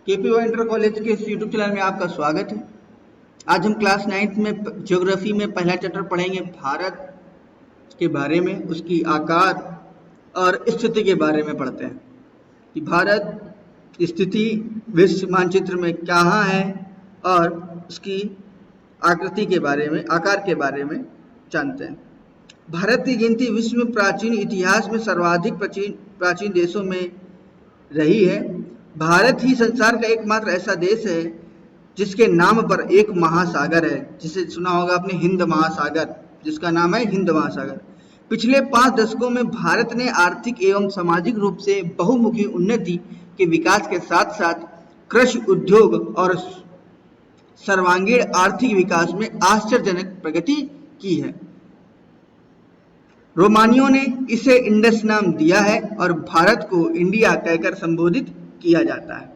KP inter college के इस YouTube channel में आपका स्वागत है। आज हम क्लास 9th में ज्योग्राफी में पहला चैप्टर पढ़ेंगे भारत के बारे में, उसकी आकार और स्थिति के बारे में पढ़ते हैं कि भारत की स्थिति विश्व मानचित्र में कहाँ है और उसकी आकृति के बारे में, आकार के बारे में जानते हैं। भारत की गिनती विश्व में प्राचीन इतिहास में सर्वाधिक प्राचीन देशों में रही है। भारत ही संसार का एकमात्र ऐसा देश है जिसके नाम पर एक महासागर है, जिसे सुना होगा आपने, हिंद महासागर, जिसका नाम है हिंद महासागर। पिछले 5 दशकों में भारत ने आर्थिक एवं सामाजिक रूप से बहुमुखी उन्नति के विकास के साथ साथ कृषि उद्योग और सर्वांगीण आर्थिक विकास में आश्चर्यजनक प्रगति की है। रोमानियों ने इसे इंडस नाम दिया है और भारत को इंडिया कहकर संबोधित किया जाता है।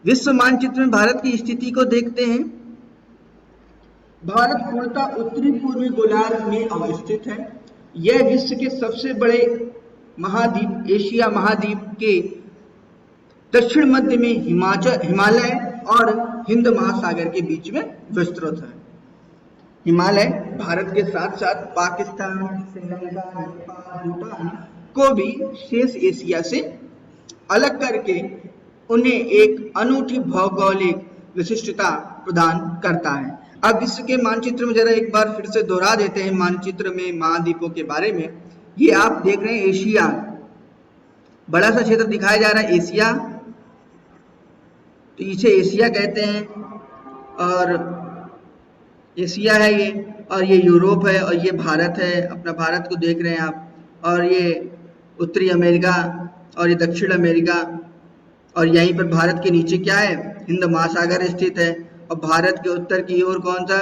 विश्व मानचित्र में भारत की स्थिति को देखते हैं। भारत पूर्णतः उत्तरी पूर्वी गोलार्ध में अवस्थित है। यह विश्व के सबसे बड़े महाद्वीप एशिया महाद्वीप के दक्षिण मध्य में हिमालय और हिंद महासागर के बीच में विस्तृत है। हिमालय भारत के साथ साथ पाकिस्तान, श्रीलंका, नेपाल, भूटान को भी शेष एशिया से अलग करके उन्हें एक अनूठी भौगोलिक विशिष्टता प्रदान करता है। अब विश्व के मानचित्र में जरा एक बार फिर से दोहरा देते हैं मानचित्र में महाद्वीपों के बारे में। ये आप देख रहे हैं एशिया, बड़ा सा क्षेत्र दिखाया जा रहा है एशिया, तो इसे एशिया कहते हैं और एशिया है ये, और ये यूरोप है और ये भारत है, अपना भारत को देख रहे हैं आप, और ये उत्तरी अमेरिका और ये दक्षिण अमेरिका, और यहीं पर भारत के नीचे क्या है, हिंद महासागर स्थित है। और भारत के उत्तर की ओर कौन सा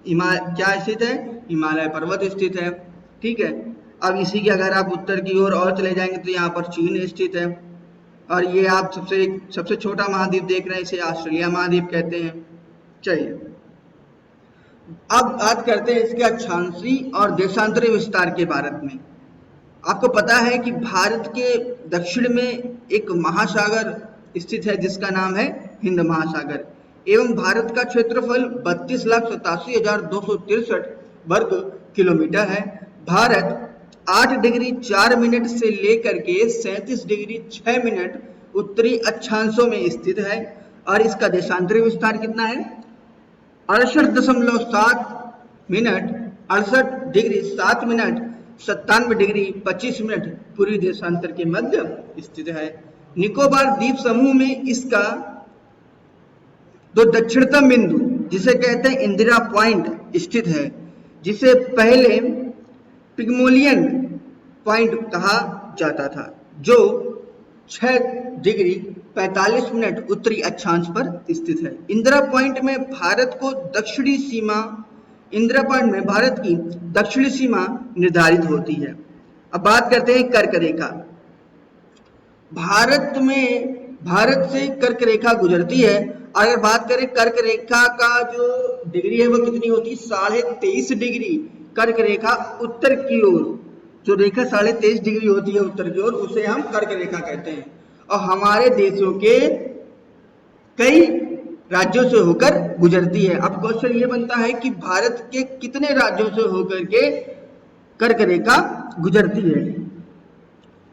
क्या स्थित है, हिमालय पर्वत स्थित है। ठीक है, अब इसी के अगर आप उत्तर की ओर और चले जाएंगे तो यहाँ पर चीन स्थित है, और ये आप सबसे छोटा महाद्वीप देख रहे हैं, इसे ऑस्ट्रेलिया महाद्वीप कहते हैं। चलिए अब बात करते हैं इसके अक्षांशीय और देशांतरीय विस्तार के भारत में। आपको पता है कि भारत के दक्षिण में एक महासागर स्थित है जिसका नाम है हिंद महासागर, एवं भारत का क्षेत्रफल 32,87,263 वर्ग किलोमीटर है। भारत 8 डिग्री 4 मिनट से लेकर के 37 डिग्री 6 मिनट उत्तरी अक्षांशों में स्थित है, और इसका देशांतरीय विस्तार कितना है, 68.7 minute 68 degree 7 minute 97 degree 25 minute पूर्वी देशांतर के मध्य स्थित है। निकोबार द्वीप समूह में इसका दो दक्षिणतम बिंदु जिसे कहते हैं इंदिरा पॉइंट स्थित है, जिसे पहले पिग्मोलियन पॉइंट कहा जाता था, जो 6 डिग्री 45 मिनट उत्तरी अक्षांश पर स्थित है। इंदिरा पॉइंट में भारत की दक्षिणी सीमा निर्धारित होती है। अब बात करते हैं कर्क रेखा। भारत से कर्क रेखा गुजरती है। अगर बात करें कर्क रेखा का जो डिग्री है वो कितनी होती है, 23.5 डिग्री। कर्क रेखा उत्तर की ओर जो रेखा 23.5 डिग्री होती है उत्तर की ओर, उसे हम कर्क रेखा कहते हैं, और हमारे देशों के कई राज्यों से होकर गुजरती है। अब क्वेश्चन ये बनता है कि भारत के कितने राज्यों से होकर के कर्क रेखा गुजरती है,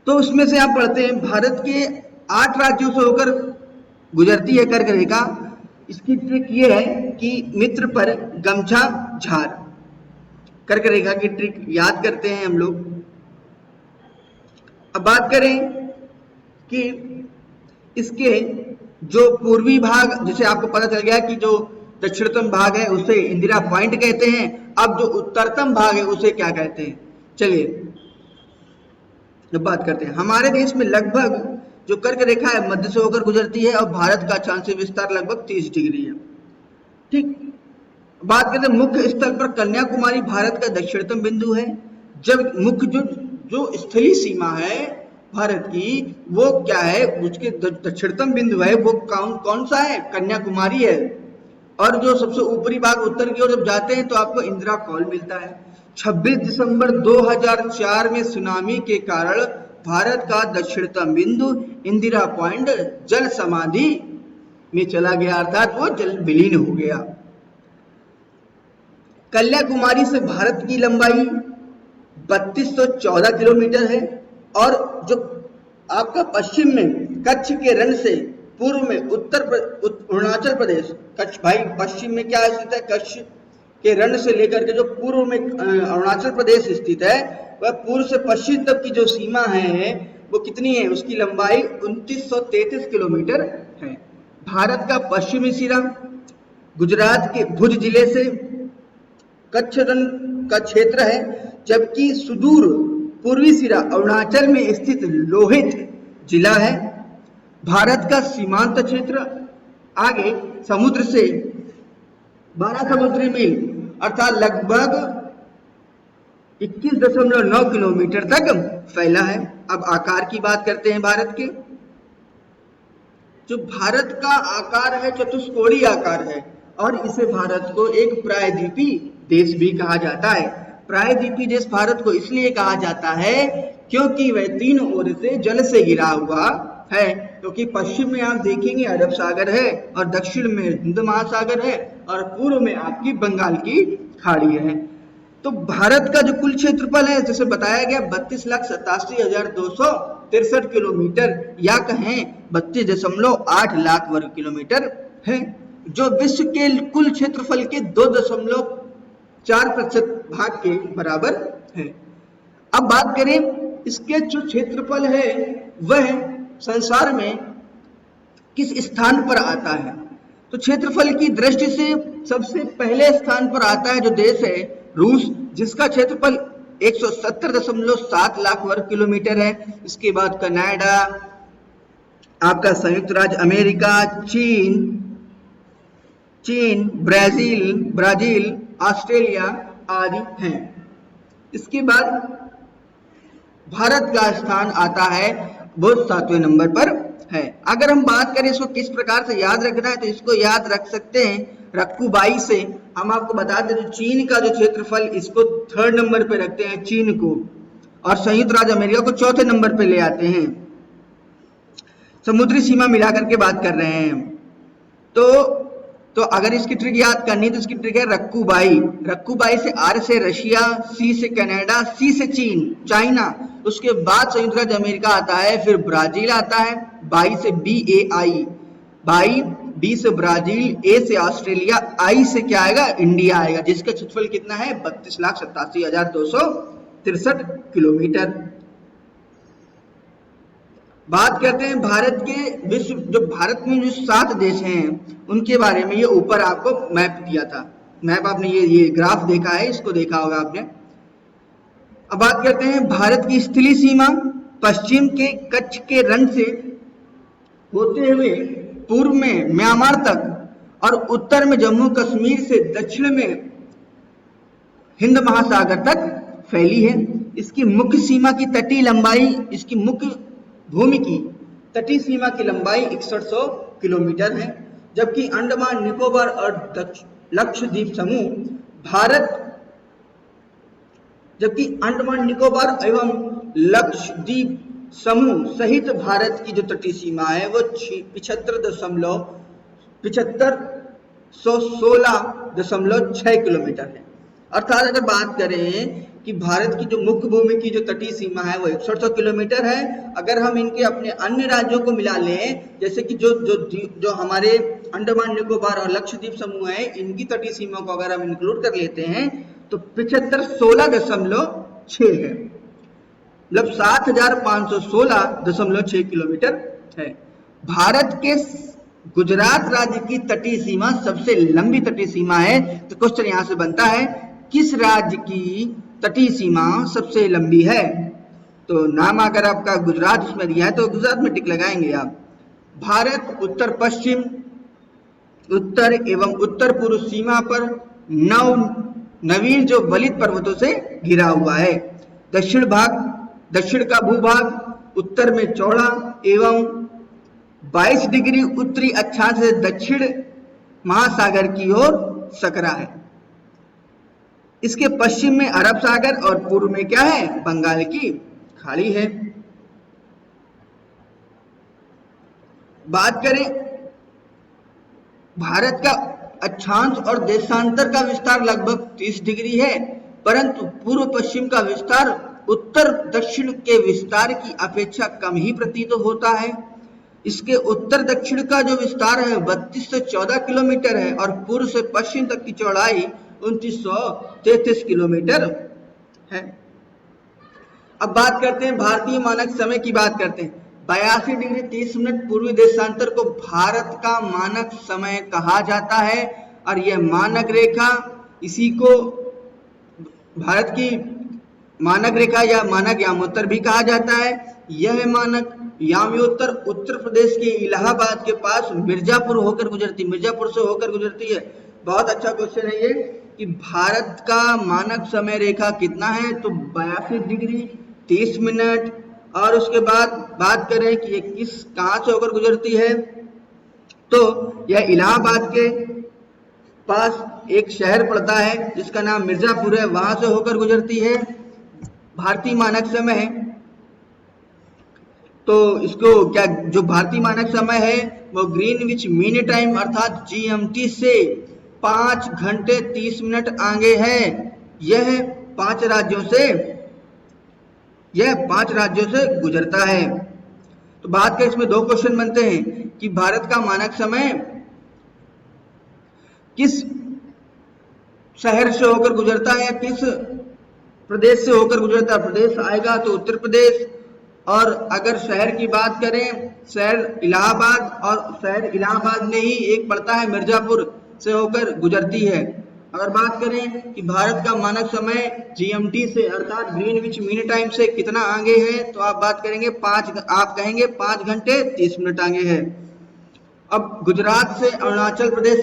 तो उसमें से आप पढ़ते हैं भारत के 8 राज्यों से होकर गुजरती है कर्क रेखा। इसकी ट्रिक ये है कि मित्र पर गमछा झार, कर्क रेखा की ट्रिक याद करते हैं हम लोग। अब बात करें कि इसके जो पूर्वी भाग, जिसे आपको पता चल गया कि जो दक्षिणतम भाग है उसे इंदिरा पॉइंट कहते हैं। अब जो उत्तरतम भाग है उसे क्या कहते हैं, चलिए जब बात करते हैं। हमारे देश में लगभग जो कर्क रेखा है मध्य से होकर गुजरती है, और भारत का अक्षांशीय विस्तार लगभग 30 डिग्री है। ठीक, बात करते हैं मुख्य स्थल पर कन्याकुमारी भारत का दक्षिणतम बिंदु है। जब मुख्य जो स्थलीय सीमा है भारत की वो क्या है, उसके दक्षिणतम बिंदु है वो कौन सा है, कन्याकुमारी है। और जो सबसे ऊपरी भाग उत्तर की ओर जब जाते हैं तो आपको इंदिरा कॉल मिलता है। 26 दिसंबर 2004 में सुनामी के कारण भारत का दक्षिणतम बिंदु इंदिरा पॉइंट जल समाधि में चला गया, अर्थात वो जल विलीन हो गया। कन्याकुमारी से भारत की लंबाई 3214 किलोमीटर है, और जो आपका पश्चिम में कच्छ के रण से पूर्व में अरुणाचल प्रदेश, कच्छ भाई पश्चिम में क्या स्थित है, कच्छ के रण से लेकर के जो पूर्व में अरुणाचल प्रदेश स्थित है, वह पूर्व से पश्चिम तक की जो सीमा है वो कितनी है, उसकी लंबाई 2933 किलोमीटर है। भारत का पश्चिमी सिरा गुजरात के भुज जिले से कच्छ रण का क्षेत्र है, जबकि सुदूर पूर्वी सिरा अरुणाचल में स्थित लोहित जिला है। भारत का सीमांत क्षेत्र आगे समुद्र से 12 समुद्री मील अर्थात लगभग 21.9 किलोमीटर तक फैला है। अब आकार की बात करते हैं भारत के। जो भारत का आकार है चतुष्कोणीय आकार है, और इसे भारत को एक प्रायद्वीपी देश भी कहा जाता है। प्रायद्वीपी देश भारत को इसलिए कहा जाता है क्योंकि वह तीनों ओर से जल से घिरा हुआ है, क्योंकि पश्चिम में आप देखेंगे अरब सागर है, और दक्षिण में हिंद महासागर है, और पूर्व में आपकी बंगाल की खाड़ी है। तो भारत का जो कुल क्षेत्रफल है, जैसे बताया गया, 32,87,263 किलोमीटर या कहें 32.8 लाख वर्ग किलोमीटर है, जो विश्व के कुल क्षेत्रफल के 2.4% भाग के बराबर है। अब बात करें इसके जो क्षेत्रफल है वह संसार में किस स्थान पर आता है, तो क्षेत्रफल की दृष्टि से सबसे पहले स्थान पर आता है जो देश है रूस, जिसका क्षेत्रफल 170.7 लाख वर्ग किलोमीटर है। इसके बाद कनाडा, आपका संयुक्त राज्य अमेरिका, चीन, ब्राजील, ऑस्ट्रेलिया आदि हैं। इसके बाद भारत का स्थान आता है वो 7वें नंबर पर है। अगर हम बात करें इसको किस प्रकार से याद रखना है, तो इसको याद रख सकते हैं रक्कूबाई से। हम आपको बता दें जो चीन का जो क्षेत्रफल, इसको 3rd नंबर पे रखते हैं चीन को, और संयुक्त राज्य अमेरिका को 4थे नंबर पे ले आते हैं। समुद्री सीमा मिलाकर के बात कर रहे हैं तो अगर इसकी ट्रिक याद करनी है तो इसकी ट्रिक है रक्कूबाई से आर से रशिया, सी से कनाडा, सी से चाइना, उसके बाद संयुक्त राज्य अमेरिका आता है, फिर ब्राजील आता है, बाई से बी से ब्राजील, ए से ऑस्ट्रेलिया, आई से क्या आएगा, इंडिया आएगा, जिसका क्षेत्रफल कितना है 32,87,263 किलोमीटर। बात करते हैं भारत के जो भारत में जो 7 देश हैं उनके बारे में। ये ऊपर आपको मैप दिया था, मैप आपने ये ग्राफ देखा है, इसको देखा होगा आपने। अब बात करते हैं भारत की स्थलीय सीमा पश्चिम के कच्छ के रण से होते हुए पूर्व में म्यांमार तक, और उत्तर में जम्मू कश्मीर से दक्षिण में हिंद महासागर तक फैली है। इसकी मुख्य सीमा की तटीय लंबाई, इसकी मुख्य भूमि की तटीय सीमा की लंबाई 6100 किलोमीटर है, जबकि अंडमान निकोबार और लक्षद्वीप समूह जबकि अंडमान निकोबार एवं लक्षद्वीप समूह सहित भारत की जो तटीय सीमा है वो 75,16.6 किलोमीटर है। अर्थात अगर बात करें कि भारत की जो मुख्य भूमि की जो तटीय सीमा है वो 6100 किलोमीटर है। अगर हम इनके अपने अन्य राज्यों को मिला लें, जैसे कि जो हमारे अंडमान निकोबार और लक्षद्वीप समूह है, इनकी तटीय सीमा को अगर हम इंक्लूड कर लेते हैं तो 75,16.6 है, मतलब 7,516.6 किलोमीटर है। भारत के गुजरात राज्य की तटीय सीमा सबसे लंबी तटीय सीमा है। तो क्वेश्चन यहां से बनता है, किस राज्य की तटीय सीमा सबसे लंबी है? तो नाम अगर आपका गुजरात उसमें दिया है तो गुजरात में टिक लगाएंगे आप। भारत उत्तर पश्चिम, उत्तर एवं उत्तर पूर्व सीमा पर नवीन जो वलित पर्वतों से घिरा हुआ है। दक्षिण का भूभाग उत्तर में चौड़ा एवं 22 डिग्री उत्तरी अक्षांश से दक्षिण महासागर की ओर सकरा है। इसके पश्चिम में अरब सागर और पूर्व में क्या है, बंगाल की खाड़ी है। बात करें भारत का अक्षांश और देशांतर का विस्तार लगभग 30 डिग्री है, परंतु पूर्व पश्चिम का विस्तार उत्तर दक्षिण के विस्तार की अपेक्षा कम ही प्रतीत होता है। इसके उत्तर दक्षिण का जो विस्तार है 32 से 14 किलोमीटर है और पूर्व से पश्चिम तक की चौड़ाई 2933 किलोमीटर है। अब बात करते हैं भारतीय मानक समय की बात करते हैं। 82 डिग्री 30 मिनट पूर्वी देशांतर को भारत का मानक समय कहा जाता है और यह मानक रेखा, इसी को भारत की मानक रेखा या मानक यामोत्तर भी कहा जाता है। यह मानक यामोत्तर उत्तर प्रदेश के इलाहाबाद के पास मिर्जापुर होकर गुजरती, मिर्जापुर से होकर गुजरती है। बहुत अच्छा क्वेश्चन है ये कि भारत का मानक समय रेखा कितना है, तो 82 डिग्री 30 मिनट। और उसके बाद बात करें कि ये कहाँ से होकर गुजरती है, तो यह इलाहाबाद के पास एक शहर पड़ता है जिसका नाम मिर्जापुर है, वहां से होकर गुजरती है। भारतीय मानक समय, तो इसको क्या, जो भारतीय मानक समय है वो ग्रीनविच मीन टाइम अर्थात जीएमटी से 5 घंटे 30 मिनट आगे है। यह 5 राज्यों से गुजरता है। तो बात करें, इसमें 2 क्वेश्चन बनते हैं कि भारत का मानक समय किस शहर से होकर गुजरता है या किस प्रदेश से होकर गुजरता है। प्रदेश आएगा तो उत्तर प्रदेश, और अगर शहर की बात करें, शहर इलाहाबाद, और शहर इलाहाबाद में ही एक पड़ता है मिर्जापुर से होकर गुजरती है। अगर बात करें कि भारत का मानक समय जीएमटी से अर्थात ग्रीनविच मीन टाइम से कितना आगे है, तो आप बात करेंगे आप कहेंगे 5 घंटे 30 मिनट आगे है। अब गुजरात से अरुणाचल प्रदेश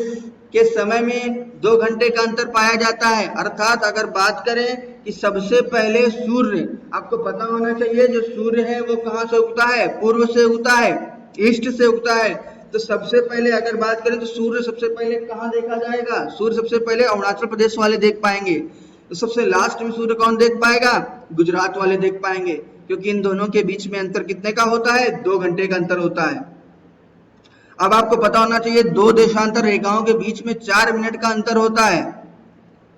के समय में 2 घंटे का अंतर पाया जाता है। अर्थात अगर बात करें कि सबसे पहले सूर्य, आपको पता होना चाहिए जो सूर्य है वो कहाँ से उगता है, पूर्व से उगता है, ईस्ट से उगता है। तो सबसे पहले अगर बात करें तो सूर्य सबसे पहले कहाँ देखा जाएगा, सूर्य सबसे पहले अरुणाचल प्रदेश वाले देख पाएंगे। तो सबसे लास्ट में सूर्य कौन देख पाएगा, गुजरात वाले देख पाएंगे, क्योंकि इन दोनों के बीच में अंतर कितने का होता है, 2 घंटे का अंतर होता है। अब आपको पता होना चाहिए 2 देशांतर रेखाओं के बीच में 4 मिनट का अंतर होता है।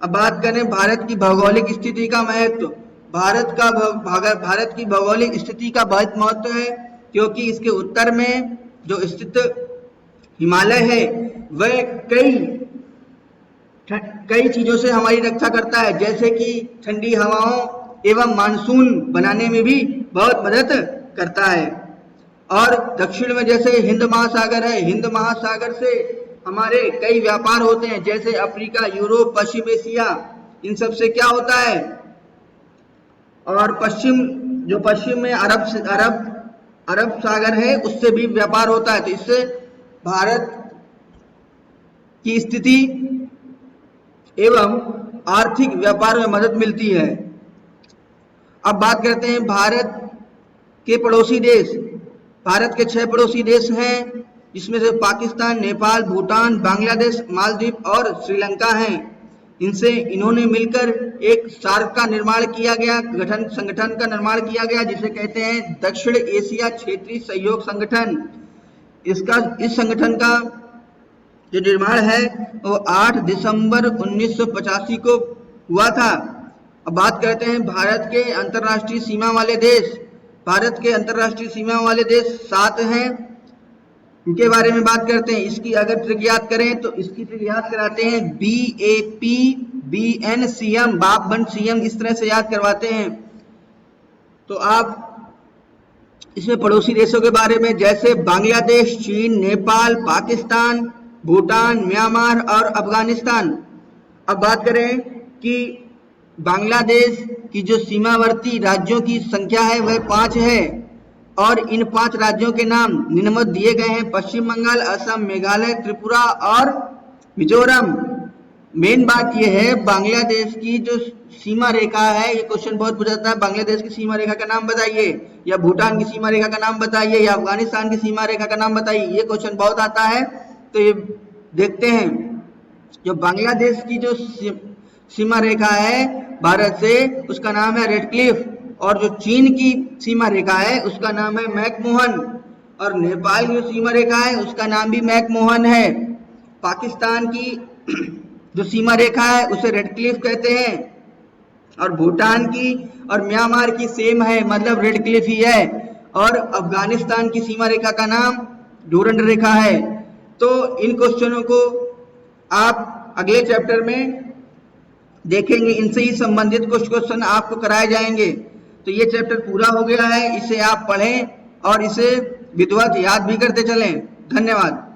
अब बात करें भारत की भौगोलिक स्थिति का महत्व। भारत की भौगोलिक स्थिति का बहुत महत्व है, क्योंकि इसके उत्तर में जो स्थित हिमालय है वह कई चीजों से हमारी रक्षा करता है, जैसे कि ठंडी हवाओं एवं मानसून बनाने में भी बहुत मदद करता है। और दक्षिण में जैसे हिंद महासागर है, हिंद महासागर से हमारे कई व्यापार होते हैं, जैसे अफ्रीका, यूरोप, पश्चिम एशिया, इन सब से क्या होता है। और पश्चिम में अरब सागर है, उससे भी व्यापार होता है। तो इससे भारत की स्थिति एवं आर्थिक व्यापार में मदद मिलती है। अब बात करते हैं भारत के पड़ोसी देश। भारत के 6 पड़ोसी देश हैं, जिसमें से पाकिस्तान, नेपाल, भूटान, बांग्लादेश, मालदीव और श्रीलंका हैं। इन्होंने मिलकर एक सार्क का निर्माण किया गया, संगठन का निर्माण किया गया, जिसे कहते हैं दक्षिण एशिया क्षेत्रीय सहयोग संगठन। इस संगठन का जो निर्माण है वो 8 दिसंबर 1985 को हुआ था। अब बात करते हैं भारत के अंतर्राष्ट्रीय सीमा वाले देश। भारत के अंतर्राष्ट्रीय सीमा वाले देश 7 हैं, इनके बारे में बात करते हैं। इसकी अगर ट्रिक याद करें तो इसकी ट्रिक याद कराते हैं BAPBNCM, बाप बन सीएम, इस तरह से याद करवाते हैं। तो आप इसमें पड़ोसी देशों के बारे में, जैसे बांग्लादेश, चीन, नेपाल, पाकिस्तान, भूटान, म्यांमार और अफगानिस्तान। अब बात करें कि बांग्लादेश की जो सीमावर्ती राज्यों की संख्या है वह 5 है, और इन 5 राज्यों के नाम निम्नवत दिए गए हैं: पश्चिम बंगाल, असम, मेघालय, त्रिपुरा और मिजोरम। मेन बात यह है, बांग्लादेश की जो सीमा रेखा है, ये क्वेश्चन बहुत पूछा जाता है, बांग्लादेश की सीमा रेखा का नाम बताइए, या भूटान की सीमा रेखा का नाम बताइए, या अफगानिस्तान की सीमा रेखा का नाम बताइए, ये क्वेश्चन बहुत आता है। तो ये देखते हैं, जो बांग्लादेश की जो सीमा रेखा है भारत से, उसका नाम है रेडक्लिफ, और जो चीन की सीमा रेखा है उसका नाम है मैकमोहन, और नेपाल की सीमा रेखा है उसका नाम भी मैकमोहन है। पाकिस्तान की जो सीमा रेखा है उसे रेड क्लिफ कहते हैं, और भूटान की और म्यांमार की सेम है, मतलब रेड क्लिफ ही है, और अफगानिस्तान की सीमा रेखा का नाम डूरंड रेखा है। तो इन क्वेश्चनों को आप अगले चैप्टर में देखेंगे, इनसे ही संबंधित कुछ क्वेश्चन आपको कराए जाएंगे। तो ये चैप्टर पूरा हो गया है, इसे आप पढ़ें और इसे विधिवत याद भी करते चलें। धन्यवाद।